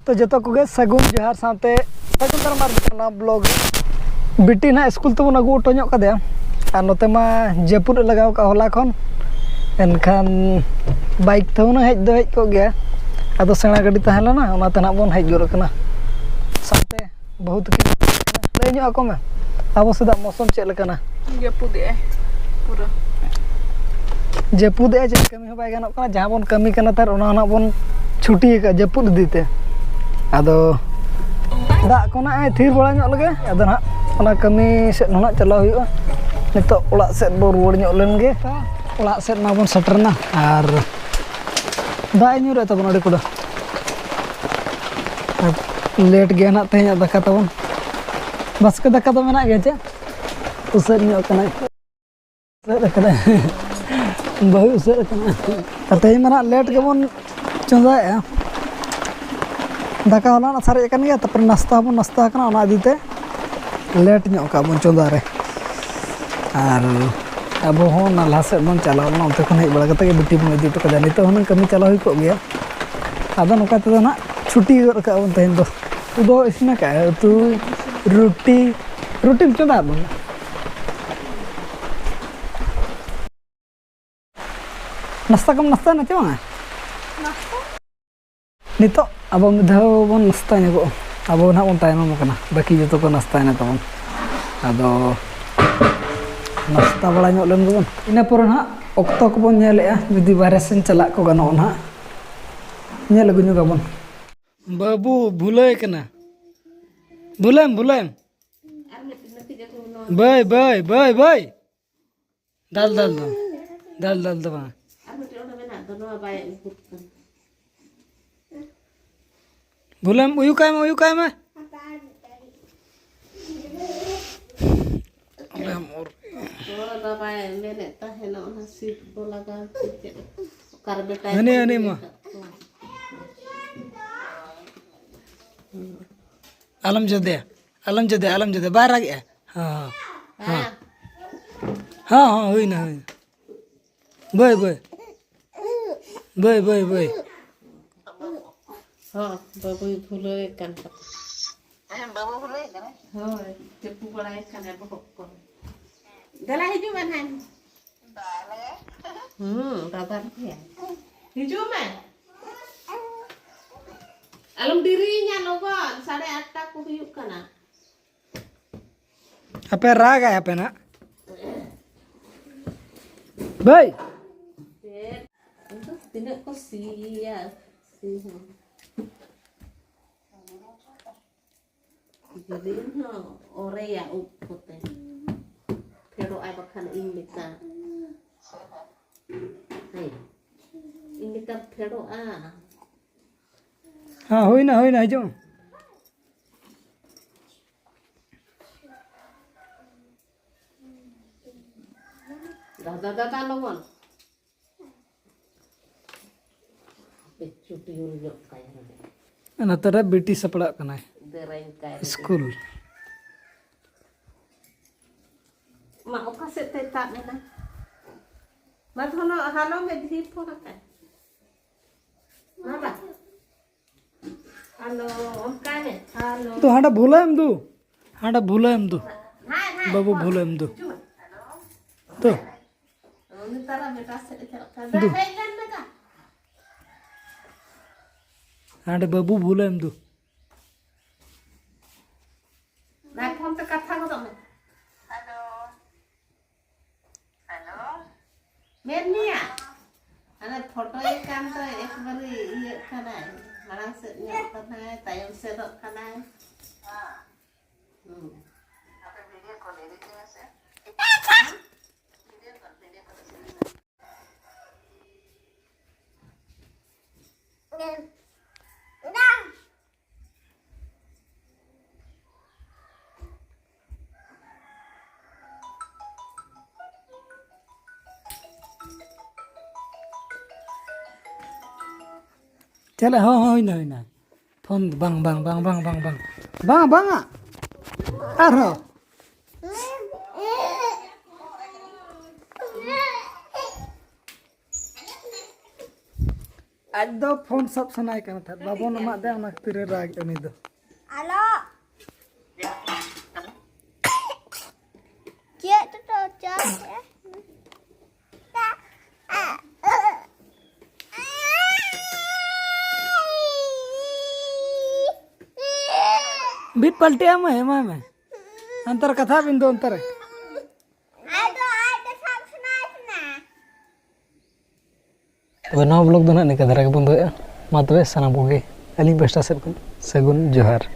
तो जो को सगुन जोहार साथे सगुन तरमार ब्लॉग बिटी ना स्कूल तब अगू ऑटो कदे और नोते मा जेपुर लगाव का हला खन एनखान बाइक तब हेज दो हेज को गया अदो सेना गाड़ी तहलना ओनाते ना बन हेज गोर कना साथे बहुत लय ᱧᱚᱜ ako में अब सदा मौसम चेक लेकना जेपुदे पूरा जेपुदे चे कमी हो बाय गानों कना जहां बन कमी कना तार ओना ना बन छुट्टी का जेपुद दीते अदो दा कोना ए थीर बड़ा ᱧᱚᱜ लगे अदो ना ओना कमी से ना चला हुआ नितो ओला से बो रुवाड़ ᱧᱚᱜ लेन गे ओला से ना बन सेटरना और दा ᱧᱩᱨ तबन अड़ी कोडा लेट गया ना तेज दाका तबन बस के दाका तो मेना गया चे उसर ᱧᱚᱜ कना उसर कना बहु उसर कना तेज मेना लेट के बन चंदाया दाका होला ना सारे कन गया तपर नाश्ता बन नाश्ता कना ओना दीते लेट ᱧᱚᱜ का बन चंदा रे और अब हो ना लासे बन चलाव ना उनते खन हेज बड़ा कते के बिटी बन इदी तो कदा नितो हन कमी चलाव हुई को गया आदो नका तो ना छुट्टी का बन तेन दो उदो इसने का तू रोटी रोटी चंदा बन नाश्ता कम नाश्ता ना चे बा नितो अब मिधाव बन नाश्ता nego अब ना बन तायम कना बाकी जतो को नाश्ता ना तबन आदो नाश्ता बड़ा ᱧᱚᱜ len बन इना पर ना ऑक्टो को बन नेलेआ जदी बारे सेन चला को गानो ना नेल गुनु गाबन बाबू भूलय कना भूलम बाय बाय बाय बाय दाल दाल दो दाल दाल दो बा भूलम उयु काय में और हने मा आलम जदे बाहर आ गया हाँ हाँ हाँ हाँ हुई ना bye bye bye bye bye हाँ बाबू भूले कन बाबू भूले कन हाँ जेपु बड़ा कन बहुत को गला हिजु मन है दादा है हिजु में अलम dirinya logon 8:30 को हुई कना apa raga ya apa nak baik untuk tidak kau sia jadi ore ya upote pero ay bakal imbita hey imbita pero हाँ हुई ना जो दादा लोगन छुट्टी हो जो काया ना तेरा बेटी सपड़ा कना देराइन काय स्कूल मा ओका से ते ता ना मा थोनो हालो में धी फोना का ना बा हेलो ओका ने हेलो तो हाडा भूलाम दू बाबू भूलाम दू तो तारा बेटा से दू हाडा बाबू भूलाम दू ना फोन पे कथा को तमे हेलो मेनिया अने फोटो एक काम तो एक बार ये खाना मारांग से ᱧᱮᱞ खाना है तायम से दो खाना है हां आपे वीडियो कॉल ले लीजिए से वीडियो कॉल चले हाँ हाँ हुई ना फोन bang arho आज दो फोन सब सनाय कना था बाबन मा दे ओना खतिर राग उनी दो Alo. Cek tu tu cek. बीट पलटे में अंतर कथा बिंदु अंतर Ada sam sana. तो नवा ब्लॉग दो ना निका धरा के बंद होया मा तबे सनाम कोगे अली बेस्टा सेट सगुन जोहार